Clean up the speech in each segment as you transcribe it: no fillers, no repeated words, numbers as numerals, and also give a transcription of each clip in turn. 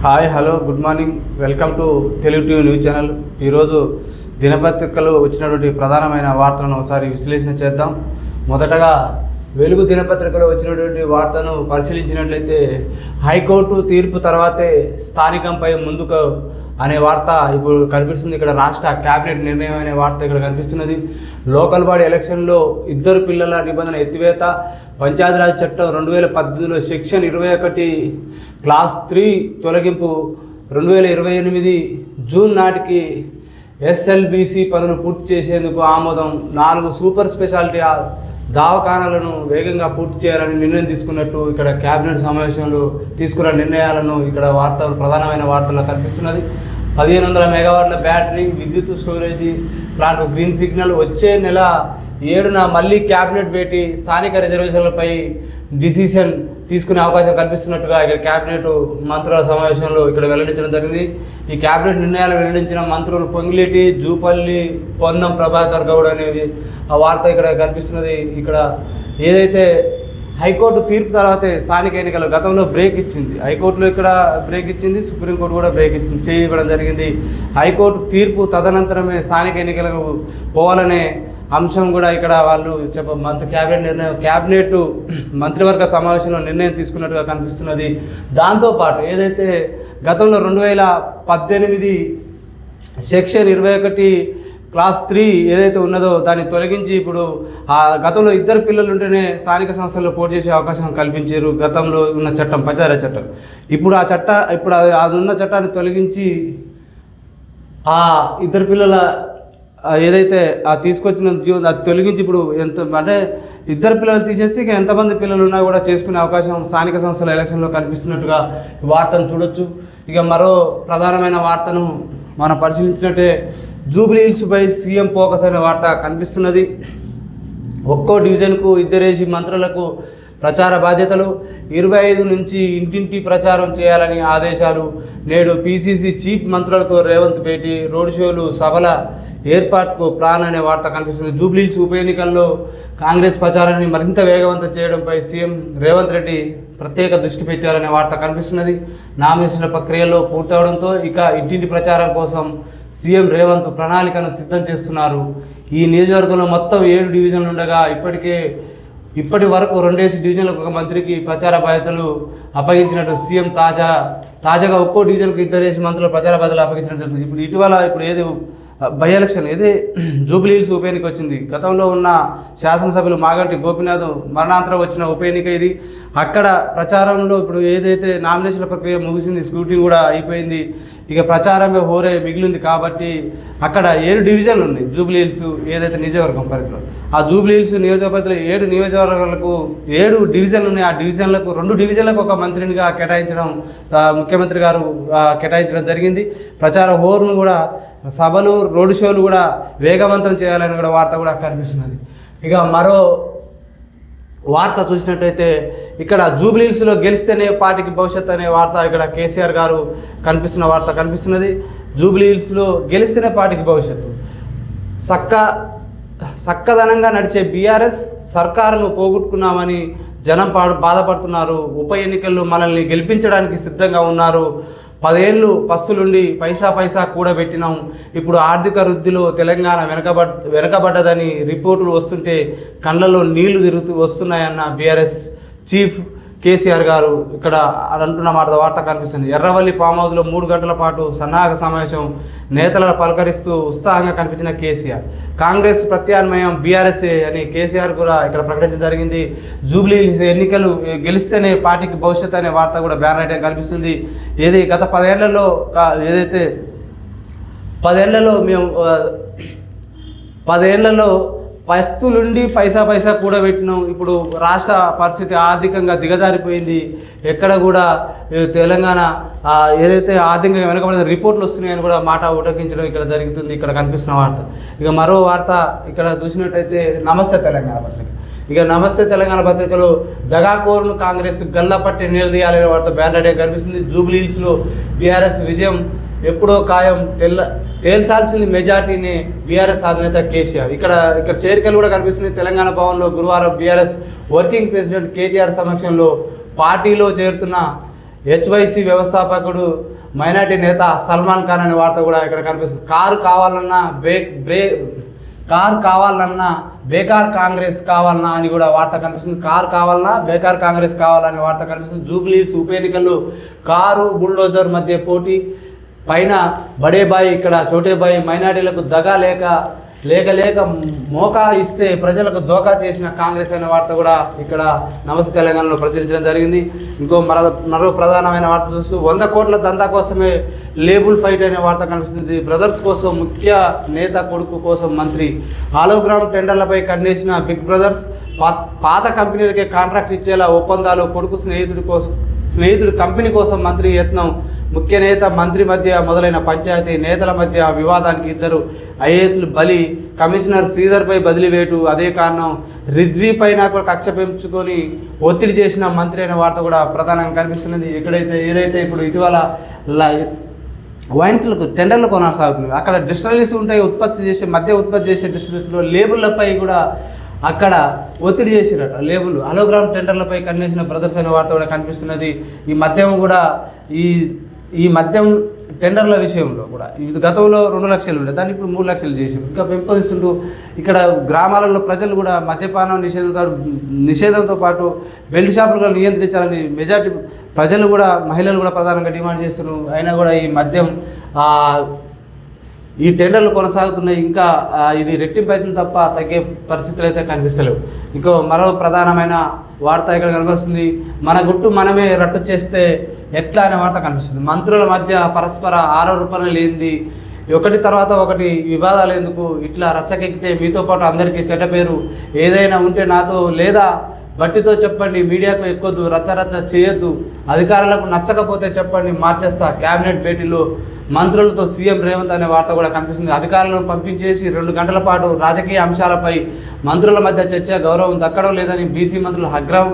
Hi hello good morning welcome to Telugu TV news channel. ఈరోజు దినపత్రికలు వచ్చినటువంటి ప్రధానమైన వార్తలను ఒకసారి విశ్లేషణ చేద్దాం. మొదటగా వెలుగు దినపత్రికలో వచ్చినటువంటి వార్తను పరిశీలించినట్లయితే హైకోర్టు తీర్పు తర్వాతే స్థానికంపై ముందుకు అనే వార్త ఇప్పుడు కనిపిస్తుంది. ఇక్కడ రాష్ట్ర క్యాబినెట్ నిర్ణయం అనే వార్త ఇక్కడ కనిపిస్తున్నది. లోకల్ బాడీ ఎలక్షన్లో ఇద్దరు పిల్లల నిబంధన ఎత్తివేత, పంచాయతీరాజ్ చట్టం 2018లో సెక్షన్ 21 క్లాస్ 3 తొలగింపు, 2028 జూన్ నాటికి ఎస్ఎల్బీసీ పనులు పూర్తి చేసేందుకు ఆమోదం, 4 సూపర్ స్పెషాలిటీ దవాఖానాలను వేగంగా పూర్తి చేయాలని నిర్ణయం తీసుకున్నట్టు ఇక్కడ క్యాబినెట్ సమావేశంలో తీసుకున్న నిర్ణయాలను ఇక్కడ ప్రధానమైన వార్తల్లో కనిపిస్తున్నది. 1500 మెగావాట్ల బ్యాటరీ విద్యుత్ స్టోరేజీ ప్లాంట్ గ్రీన్ సిగ్నల్, వచ్చే నెల 7న మళ్ళీ క్యాబినెట్ భేటీ, స్థానిక రిజర్వేషన్లపై డిసిషన్ తీసుకునే అవకాశం కల్పిస్తున్నట్టుగా ఇక్కడ క్యాబినెట్ మంత్రుల సమావేశంలో ఇక్కడ వెల్లడించడం జరిగింది. ఈ క్యాబినెట్ నిర్ణయాలు వెల్లడించిన మంత్రులు పొంగిలేటి, జూపల్లి, పొన్నం ప్రభాకర్ గౌడ్ అనేవి ఆ వార్త ఇక్కడ కనిపిస్తున్నది. ఇక్కడ ఏదైతే హైకోర్టు తీర్పు తర్వాతే స్థానిక ఎన్నికలు గతంలో బ్రేక్ ఇచ్చింది, హైకోర్టులో ఇక్కడ బ్రేక్ ఇచ్చింది, సుప్రీంకోర్టు కూడా బ్రేక్ ఇచ్చింది, స్టే ఇవ్వడం జరిగింది. హైకోర్టు తీర్పు తదనంతరమే స్థానిక ఎన్నికలకు పోవాలనే అంశం కూడా ఇక్కడ వాళ్ళు క్యాబినెట్ మంత్రివర్గ సమావేశంలో నిర్ణయం తీసుకున్నట్టుగా కనిపిస్తున్నది. దాంతోపాటు ఏదైతే గతంలో 2018 సెక్షన్ 21 క్లాస్ 3 ఏదైతే ఉన్నదో దాన్ని తొలగించి ఇప్పుడు ఆ గతంలో ఇద్దరు పిల్లలు ఉంటేనే స్థానిక సంస్థల్లో పోటీ చేసే అవకాశం కల్పించారు. గతంలో ఉన్న చట్టం పంచాయతీ చట్టం, ఇప్పుడు అది ఉన్న చట్టాన్ని తొలగించి ఆ ఇద్దరు పిల్లల ఏదైతే తీసుకొచ్చిన అది తొలగించి ఇప్పుడు ఎంత అంటే ఇద్దరు పిల్లలు తీసేసి ఇక ఎంతమంది పిల్లలు ఉన్నా కూడా చేసుకునే అవకాశం స్థానిక సంస్థల ఎలక్షన్లో కనిపిస్తున్నట్టుగా వార్తను చూడొచ్చు. ఇక మరో ప్రధానమైన వార్తను మనం పరిశీలించినట్టే జూబ్లీ హిల్స్పై సీఎం ఫోకస్ అనే వార్త కనిపిస్తున్నది. ఒక్కో డివిజన్కు 2 మంత్రులకు ప్రచార బాధ్యతలు, 25 నుంచి ఇంటింటి ప్రచారం చేయాలని ఆదేశాలు. నేడు పీసీసీ చీఫ్ మంత్రులతో రేవంత్ భేటీ, రోడ్ షోలు, సభల ఏర్పాటుకు ప్లాన్ అనే వార్త కనిపిస్తుంది. జూబ్లీ హిల్స్ ఉప ఎన్నికల్లో కాంగ్రెస్ ప్రచారాన్ని మరింత వేగవంతం చేయడంపై సీఎం రేవంత్ రెడ్డి ప్రత్యేక దృష్టి పెట్టారనే వార్త కనిపిస్తున్నది. నామినేషన్ల ప్రక్రియలో పూర్తవడంతో ఇక ఇంటింటి ప్రచారం కోసం సీఎం రేవంత్ ప్రణాళికను సిద్ధం చేస్తున్నారు. ఈ నియోజకవర్గంలో మొత్తం 7 డివిజన్లు ఉండగా ఇప్పటి వరకు 2 డివిజన్లకు ఒక మంత్రికి ప్రచార బాధ్యతలు అప్పగించినట్టు సీఎం తాజాగా ఒక్కో డివిజన్కు 2 మంత్రుల ప్రచార బాధ్యతలు అప్పగించినట్టు ఇప్పుడు ఏది బై ఎలక్షన్ ఏదే జూబ్లీ హిల్స్ ఉప ఎన్నిక వచ్చింది. గతంలో ఉన్న శాసనసభ్యులు మాగంటి గోపీనాథ్ మరణాంతరం వచ్చిన ఉప ఎన్నిక ఇది. అక్కడ ప్రచారంలో ఇప్పుడు ఏదైతే నామినేషన్ల ప్రక్రియ ముగిసింది, స్క్రూటింగ్ కూడా అయిపోయింది, ఇక ప్రచారమే హోరే మిగిలింది. కాబట్టి అక్కడ 7 డివిజన్లు ఉన్నాయి జూబ్లీ హిల్స్ ఏదైతే నియోజకవర్గం పరిధిలో. ఆ జూబ్లీ హిల్స్ నియోజకవర్గంలో 7 నియోజకవర్గాలకు 7 డివిజన్లు ఉన్నాయి. ఆ డివిజన్లకు 2 డివిజన్లకు ఒక మంత్రినిగా కేటాయించడం ముఖ్యమంత్రి గారు కేటాయించడం జరిగింది. ప్రచార హోరును కూడా సభలు, రోడ్ షోలు కూడా వేగవంతం చేయాలని కూడా వార్త కూడా కనిపిస్తున్నది. ఇక మరో వార్త చూసినట్టయితే ఇక్కడ జూబ్లీ హిల్స్లో గెలిస్తేనే పార్టీకి భవిష్యత్తు అనే వార్త ఇక్కడ కేసీఆర్ గారు కనిపిస్తున్న వార్త కనిపిస్తున్నది. జూబ్లీ హిల్స్లో గెలిస్తేనే పార్టీకి భవిష్యత్తు, చక్కదనంగా నడిచే బీఆర్ఎస్ సర్కారును పోగొట్టుకున్నామని జనం బాధపడుతున్నారు. ఉప ఎన్నికల్లో మనల్ని గెలిపించడానికి సిద్ధంగా ఉన్నారు. 10 ఏళ్ళు పస్తులుండి పైసా కూడబెట్టినాం. ఇప్పుడు ఆర్థిక వృద్ధిలో తెలంగాణ వెనకబడ్డదని రిపోర్టులు వస్తుంటే కళ్ళల్లో నీళ్లు వస్తున్నాయన్న బీఆర్ఎస్ చీఫ్ కేసీఆర్ గారు ఇక్కడ అంటున్న వార్త కనిపిస్తుంది. ఎర్రవల్లి ఫామ్ హౌస్లో 3 గంటల పాటు సన్నాహక సమావేశం, నేతలను పలకరిస్తూ ఉత్సాహంగా కనిపించిన కేసీఆర్. కాంగ్రెస్ ప్రత్యామ్నాయం బీఆర్ఎస్ అని కేసీఆర్ కూడా ఇక్కడ ప్రకటించడం జరిగింది. జూబ్లీ ఎన్నికలు గెలిస్తేనే పార్టీకి భవిష్యత్తు అనే వార్త కూడా బ్యానర్ ఐటెం కనిపిస్తుంది. గత 10 ఏళ్లలో ఏదైతే 10 ఏళ్లలో మేము 10 ఏళ్లలో పస్తులుండి పైసా కూడబెట్టినాం. ఇప్పుడు రాష్ట్ర పరిస్థితి ఆర్థికంగా దిగజారిపోయింది. ఎక్కడ కూడా తెలంగాణ ఏదైతే ఆర్థికంగా వెనకబడిన రిపోర్ట్లు వస్తున్నాయని కూడా మాట ఉటంకించడం ఇక్కడ జరుగుతుంది. ఇక్కడ కనిపిస్తున్న వార్త. ఇక మరో వార్త ఇక్కడ చూసినట్టయితే నమస్తే తెలంగాణ పత్రిక. ఇక నమస్తే తెలంగాణ పత్రికలో దగాకోరును కాంగ్రెస్ గల్లపట్టి నిలదీయాలనే వార్త బ్యానర్ కనిపిస్తుంది. జూబ్లీ హిల్స్లో బీఆర్ఎస్ విజయం ఎప్పుడో ఖాయం, తేల్చాల్సింది మెజార్టీని బీఆర్ఎస్ అధినేత కేసీఆర్. ఇక్కడ చేరికలు కూడా కనిపిస్తున్నాయి. తెలంగాణ భవన్లో గురువారం బీఆర్ఎస్ వర్కింగ్ ప్రెసిడెంట్ కేటీఆర్ సమక్షంలో పార్టీలో చేరుతున్న హెచ్వైసి వ్యవస్థాపకుడు మైనార్టీ నేత సల్మాన్ ఖాన్ అనే వార్త కూడా ఇక్కడ కనిపిస్తుంది. కారు కావాలన్నా బేకార్ కాంగ్రెస్ కావాలన్నా అని కూడా వార్త కనిపిస్తుంది. కారు కావాలన్నా బేకార్ కాంగ్రెస్ కావాలని వార్త కనిపిస్తుంది. జూబ్లీహిల్స్ ఉప ఎన్నికల్లో కారు బుల్డోజర్ మధ్య పోటీ పైన బడేబాయి ఇక్కడ చోటేబాయి మైనార్టీలకు దగా లేక మోకా ఇస్తే ప్రజలకు దోకా చేసిన కాంగ్రెస్ అనే వార్త కూడా ఇక్కడ నమస్తే తెలంగాణలో ప్రచురించడం జరిగింది. ఇంకో మరో ప్రధానమైన వార్త చూస్తూ 100 కోట్ల దందా కోసమే లేబుల్ ఫైట్ అనే వార్త కనిపిస్తుంది. బ్రదర్స్ కోసం ముఖ్య నేత కొడుకు కోసం మంత్రి హాలోగ్రామ్ టెండర్లపై కన్నేసిన బిగ్ బ్రదర్స్ పాత కంపెనీలకే కాంట్రాక్ట్ ఇచ్చేలా ఒప్పందాలు కొడుకు స్నేహితుడు కంపెనీ కోసం మంత్రి యత్నం ముఖ్య నేత మంత్రి మధ్య మొదలైన పంచాయతీ నేతల మధ్య వివాదానికి 2 ఐఏఎస్లు బలి కమిషనర్ శ్రీధర్పై బదిలీ వేటు అదే కారణం రిజ్వీ పైన కూడా కక్ష పెంచుకొని ఒత్తిడి చేసిన మంత్రి అనే వార్త కూడా ప్రధానంగా కనిపిస్తున్నది. ఏదైతే ఇప్పుడు ఇటీవల వైన్స్లకు టెండర్లు కొనసాగుతుంది. అక్కడ డిస్టిలరీస్ ఉంటాయి, ఉత్పత్తి చేసే డిస్టిలరీస్లో లేబుల్లపై కూడా అక్కడ ఒత్తిడి చేసిరట. లేబుల్ హాలోగ్రామ్ టెండర్లపై కన్నేసిన బ్రదర్స్ అనే వార్త కూడా కనిపిస్తున్నది. ఈ మద్యం టెండర్ల విషయంలో కూడా ఇది గతంలో 2 లక్షలు ఉండే దాన్ని ఇప్పుడు 3 లక్షలు చేసి ఇంకా పెంపొందిస్తుంటూ ఇక్కడ గ్రామాలలో ప్రజలు కూడా మద్యపానం నిషేధంతో పాటు బెల్ట్ షాపులు నియంత్రించాలని మెజార్టీ ప్రజలు కూడా మహిళలు కూడా ప్రధానంగా డిమాండ్ చేస్తున్నారు. అయినా కూడా ఈ టెండర్లు కొనసాగుతున్నాయి. ఇంకా ఇది రెట్టింపు అవుతుంది తప్ప తగ్గే పరిస్థితులు అయితే కనిపిస్తలేవు. ఇంకో మరో ప్రధానమైన వార్త ఇక్కడ కనిపిస్తుంది. మన గుట్టు మనమే రట్టు చేస్తే ఎట్లా అనే వార్త కనిపిస్తుంది. మంత్రుల మధ్య పరస్పర ఆరోపణలు లేనిది ఒకటి తర్వాత ఒకటి వివాదాలు ఎందుకు, ఇట్లా రచ్చకెక్కితే మీతో పాటు అందరికీ చెడ్డ పేరు, ఏదైనా ఉంటే నాతో లేదా బట్టితో చెప్పండి, మీడియాకు ఎక్కొద్దు, రచ్చ చేయొద్దు, అధికారులకు నచ్చకపోతే చెప్పండి మార్చేస్తా, క్యాబినెట్ భేటీలో మంత్రులతో సీఎం రేవంత్ అనే వార్త కూడా కనిపిస్తుంది. అధికారులను పంపించేసి 2 గంటల పాటు రాజకీయ అంశాలపై మంత్రుల మధ్య చర్చ, గౌరవం దక్కడం లేదని బీసీ మంత్రులు హగ్రం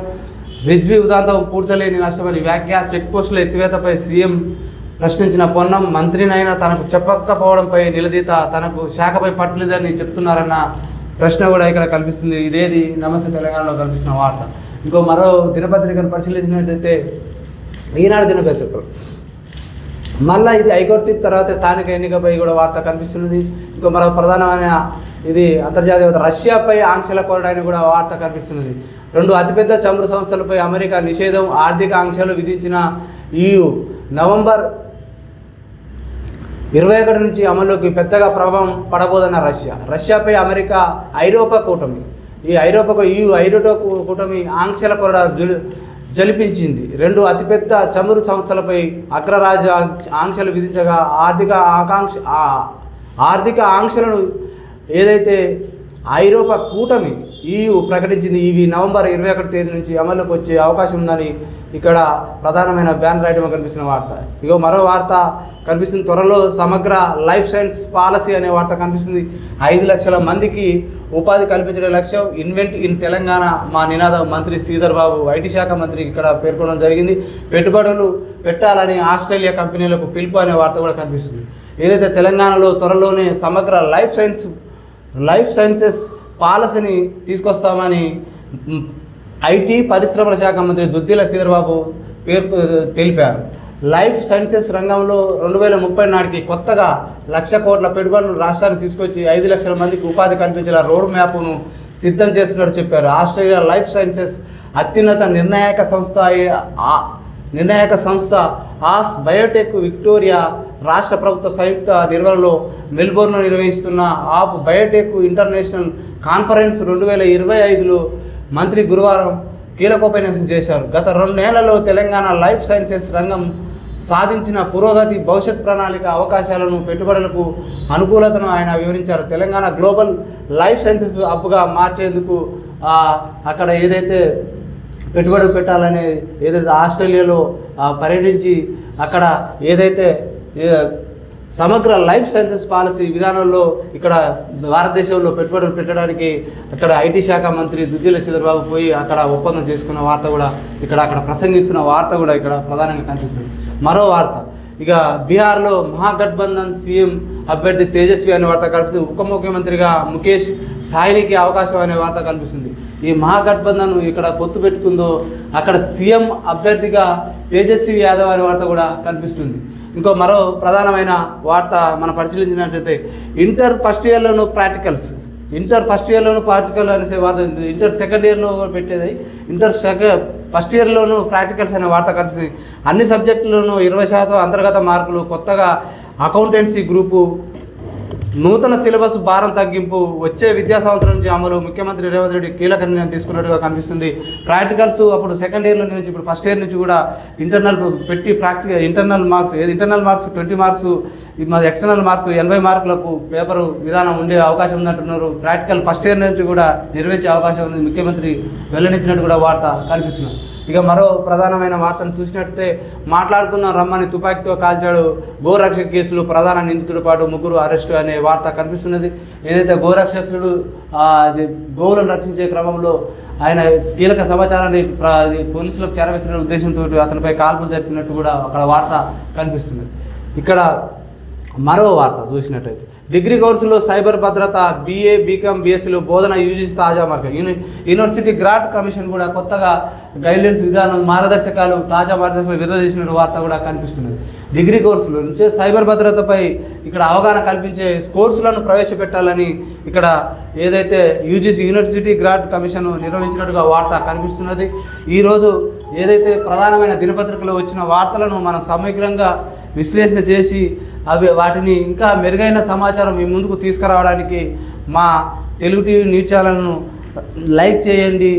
రిజ్వీ ఉదాంతం పూడ్చలేని నష్టమని వ్యాఖ్య, చెక్ పోస్టుల ఎత్తివేతపై సీఎం ప్రశ్నించిన పొన్నం, మంత్రినైనా తనకు చెప్పకపోవడంపై నిలదీత, తనకు శాఖపై పట్టులేదని చెప్తున్నారన్న ప్రశ్న కూడా ఇక్కడ కనిపిస్తుంది. ఇదేది నమస్తే తెలంగాణలో కనిపిస్తున్న వార్త. ఇంకో మరో దినపత్రికను పరిశీలించినట్టయితే ఈనాడు దినపత్రికలు మళ్ళీ ఇది హైకోర్టు తీర్పు తర్వాత స్థానిక ఎన్నికపై కూడా వార్త కనిపిస్తున్నది. ఇంకో మరో ప్రధానమైన ఇది అంతర్జాతీయ రష్యాపై ఆంక్షల కోరడానికి కూడా వార్త కనిపిస్తున్నది. 2 అతిపెద్ద చమురు సంస్థలపై అమెరికా నిషేధం, ఆర్థిక ఆంక్షలు విధించిన EU నవంబర్ 21 నుంచి అమల్లోకి పెద్దగా ప్రభావం పడబోదన్న రష్యాపై అమెరికా ఐరోపా కూటమి కూటమి ఆంక్షల కొరడా జలిపించింది. 2 అతిపెద్ద చమురు సంస్థలపై అగ్రరాజ్య ఆంక్షలు విధించగా ఆర్థిక ఆంక్షలను ఏదైతే ఐరోపా కూటమి EU ప్రకటించింది. ఇవి నవంబర్ 21 తేదీ నుంచి అమలులోకి వచ్చే అవకాశం ఉందని ఇక్కడ ప్రధానమైన బ్యానర్ ఐటమ్ కనిపిస్తున్న వార్త. ఇగో మరో వార్త కనిపిస్తుంది. త్వరలో సమగ్ర లైఫ్ సైన్స్ పాలసీ అనే వార్త కనిపిస్తుంది. 5 లక్షల మందికి ఉపాధి కల్పించడం లక్ష్యం, ఇన్వెంట్ ఇన్ తెలంగాణ మా నినాదం మంత్రి శ్రీధర్ బాబు ఐటీ శాఖ మంత్రి ఇక్కడ పేర్కొనడం జరిగింది. పెట్టుబడులు పెట్టాలని ఆస్ట్రేలియా కంపెనీలకు పిలుపు అనే వార్త కూడా కనిపిస్తుంది. ఏదైతే తెలంగాణలో త్వరలోనే సమగ్ర లైఫ్ సైన్సెస్ పాలసీని తీసుకొస్తామని ఐటీ పరిశ్రమల శాఖ మంత్రి దుద్దిల శ్రీధర్ బాబు తెలిపారు. లైఫ్ సైన్సెస్ రంగంలో 2030 నాటికి కొత్తగా 1,00,000 కోట్ల పెట్టుబడులు రాష్ట్రానికి తీసుకొచ్చి 5 లక్షల మందికి ఉపాధి కల్పించేలా రోడ్ మ్యాప్ను సిద్ధం చేస్తున్నట్టు చెప్పారు. ఆస్ట్రేలియా లైఫ్ సైన్సెస్ అత్యున్నత నిర్ణాయక సంస్థ ఆస్ బయోటెక్ విక్టోరియా రాష్ట్ర ప్రభుత్వ సంయుక్త నిర్వహణలో మెల్బోర్న్లో నిర్వహిస్తున్న ఆప్ బయోటెక్ ఇంటర్నేషనల్ కాన్ఫరెన్స్ 2025లో మంత్రి గురువారం కీలకోపన్యాసం చేశారు. గత 2 ఏళ్లలో తెలంగాణ లైఫ్ సైన్సెస్ రంగం సాధించిన పురోగతి, భవిష్యత్ ప్రణాళిక, అవకాశాలను, పెట్టుబడులకు అనుకూలతను ఆయన వివరించారు. తెలంగాణ గ్లోబల్ లైఫ్ సైన్సెస్ హబ్గా మార్చేందుకు అక్కడ ఏదైతే పెట్టుబడి పెట్టాలని ఏదైతే ఆస్ట్రేలియాలో పర్యటించి అక్కడ ఏదైతే సమగ్ర లైఫ్ సైన్సెస్ పాలసీ విధానంలో ఇక్కడ భారతదేశంలో పెట్టుబడులు పెట్టడానికి అక్కడ ఐటీ శాఖ మంత్రి దుద్దిల చంద్రబాబు పోయి అక్కడ ఒప్పందం చేసుకున్న వార్త కూడా అక్కడ ప్రసంగిస్తున్న వార్త కూడా ఇక్కడ ప్రధానంగా కనిపిస్తుంది. మరో వార్త ఇక బీహార్లో మహాగఠబంధన్ సీఎం అభ్యర్థి తేజస్వి అనే వార్త కల్పిస్తుంది. ఉప ముఖ్యమంత్రిగా ముఖేష్ సాయినికి అవకాశం అనే వార్త కల్పిస్తుంది. ఈ మహాగఠబంధన్ ఇక్కడ పొత్తు పెట్టుకుందో అక్కడ సీఎం అభ్యర్థిగా తేజస్వి యాదవ్ అనే వార్త కూడా కనిపిస్తుంది. మరో ప్రధానమైన వార్త మనం పరిశీలించినట్లయితే ఇంటర్ ఫస్ట్ ఇయర్లోనూ ప్రాక్టికల్స్ అనేసి వార్త, ఇంటర్ సెకండ్ ఇయర్లో పెట్టేది ఫస్ట్ ఇయర్లోనూ ప్రాక్టికల్స్ అనే వార్త కనిపిస్తుంది. అన్ని సబ్జెక్టుల్లోనూ 20% అంతర్గత మార్కులు, కొత్తగా అకౌంటెన్సీ గ్రూపు, నూతన సిలబస్ భారం తగ్గింపు, వచ్చే విద్యా సంవత్సరం నుంచి అమలు. ముఖ్యమంత్రి రేవంత్ రెడ్డి కీలక నిర్ణయం తీసుకున్నట్టుగా కనిపిస్తుంది. ప్రాక్టికల్స్ అప్పుడు సెకండ్ ఇయర్లో నుంచి ఇప్పుడు ఫస్ట్ ఇయర్ నుంచి కూడా ఇంటర్నల్ పెట్టి ఇంటర్నల్ మార్క్స్ 20 మార్క్స్, మాది ఎక్స్టర్నల్ మార్కు 80 మార్కులకు పేపరు విధానం ఉండే అవకాశం ఉందంటున్నారు. ప్రాక్టికల్ ఫస్ట్ ఇయర్ నుంచి కూడా నిర్వహించే అవకాశం ఉంది ముఖ్యమంత్రి వెల్లడించినట్టు కూడా వార్త కనిపిస్తుంది. మరో ప్రధానమైన వార్తను చూసినట్లయితే మాట్లాడుకుందాం రమ్మని తుపాకీతో కాల్చాడు, గోరక్షక కేసులో ప్రధాన నిందితుడు పాటు 3 అరెస్టు అనే వార్త కనిపిస్తున్నది. ఏదైతే గోరక్షకుడు గోవులను రక్షించే క్రమంలో ఆయన కీలక సమాచారాన్ని పోలీసులకు చేరవేసిన ఉద్దేశంతో అతనిపై కాల్పులు జరిపినట్టు కూడా అక్కడ వార్త కనిపిస్తుంది. ఇక్కడ మరో వార్త చూసినట్టయితే డిగ్రీ కోర్సులో సైబర్ భద్రత, BA, BCom, BScలో బోధన యూజీసీ తాజా మార్గం. యూనివర్సిటీ గ్రాంట్ కమిషన్ కూడా కొత్తగా గైడ్లైన్స్ విధానం తాజా మార్గదర్శకాలు విడుదల చేసిన వార్త కూడా కనిపిస్తున్నది. డిగ్రీ కోర్సుల నుంచి సైబర్ భద్రతపై ఇక్కడ అవగాహన కల్పించే కోర్సులను ప్రవేశపెట్టాలని ఇక్కడ ఏదైతే యూనివర్సిటీ గ్రాంట్ కమిషన్ నిర్వహించినట్టుగా వార్త కనిపిస్తున్నది. ఈరోజు ఏదైతే ప్రధానమైన దినపత్రికలో వచ్చిన వార్తలను మనం సమగ్రంగా విశ్లేషణ చేసి వాటిని ఇంకా మెరుగైన సమాచారం మీ ముందుకు తీసుకురావడానికి మా తెలుగు టీవీ న్యూస్ ఛానల్ను లైక్ చేయండి,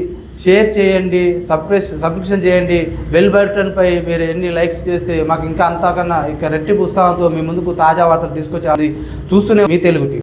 షేర్ చేయండి, సబ్స్క్రిప్షన్ చేయండి. బెల్ బటన్పై మీరు ఎన్ని లైక్స్ చేస్తే మాకు ఇంకా అంతకన్నా రెట్టింపు ఉత్సాహంతో మీ ముందుకు తాజా వార్తలు తీసుకొచ్చి చూస్తూనే మీ తెలుగు టీవీ.